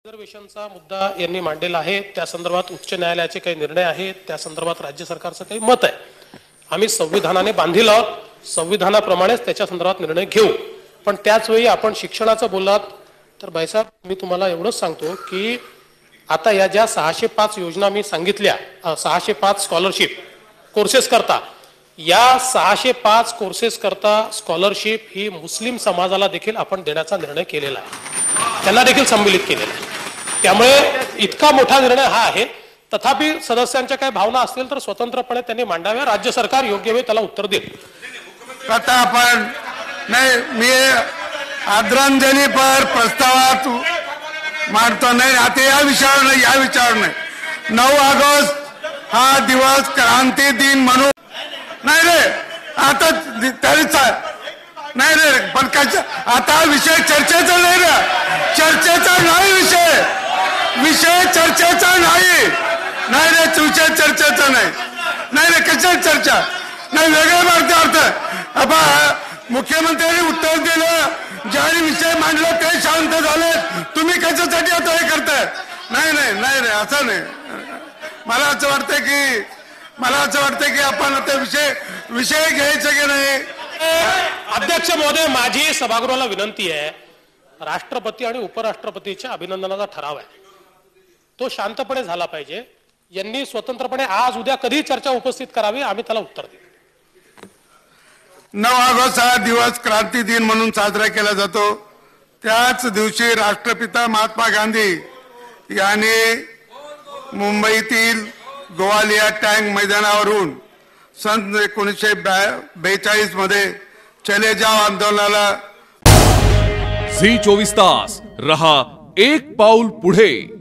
रिझर्वेशनचा मुद्दा यांनी मांडलेला आहे, त्या संदर्भात उच्च न्यायालयाचे काही निर्णय आहेत, त्या संदर्भात राज्य सरकारचं काही मत आहे। आम्ही संविधानाने बांधील आहोत, संविधानाप्रमाणेच त्याच्या संदर्भात निर्णय घेऊ। पण त्याच वेळी आपण शिक्षणाचं बोललात तर भाईसाहेब, मी तुम्हाला एवढंच सांगतो की आता या ज्या 605 योजना मी सांगितल्या, 605 स्कॉलरशिप कोर्सेस करता, या 605 कोर्सेस करता स्कॉलरशिप ही मुस्लिम समाजाला देखील आपण देण्याचा निर्णय केलेला आहे, त्यांना देखील संमिलित केलेला आहे। त्यामुळे इतका मोठा निर्णय हा आहे। तथापि सदस्यांच्या काही भावना असतील तर स्वतंत्रपणे त्यांनी मांडाव्या, राज्य सरकार योग्य वेळी त्याला उत्तर देईल। आता आपण नाही, मी आदरांजली पर प्रस्तावात मांडतो नाही, आता या विषयावर नाही, या विषयावर नाही। 9 ऑगस्ट हा दिवस क्रांती दिन म्हणून नाही रे, आता तरीच नाही रे, पण आता विषय चर्चेचा नाही रे, चर्चेचा नाही विषय, विषय चर्चेचा नाही, नाही रे, विषय चर्चेचा नाही, नाही रे, कशा चर्चा नाही, वेगळ्या मारते अर्थ। आता मुख्यमंत्र्यांनी उत्तर दिलं, ज्याने विषय मांडला ते शांत झाले, तुम्ही कशासाठी आता हे करताय? नाही नाही नाही रे, असं नाही। मला असं वाटतंय की आपण आता विषय घ्यायचे की नाही। अध्यक्ष महोदय, माझी सभागृहाला विनंती आहे, राष्ट्रपती आणि उपराष्ट्रपतीच्या अभिनंदनाचा ठराव आहे, तो शांतपणे झाला पाहिजे। यांनी स्वतंत्रपणे आज उद्या कधी चर्चा उपस्थित करावी, आम्ही त्याला उत्तर देऊ। 9 ऑगस्ट हा दिवस क्रांती दिन म्हणून साजरा केला जातो। त्याच दिवशी राष्ट्रपिता महात्मा गांधी यांनी मुंबईतील गोवालिया टँक मैदानावरून सन 1942 मध्ये चले जाओ आंदोलनाला झी 24 तास रहा एक पाऊल पुढे।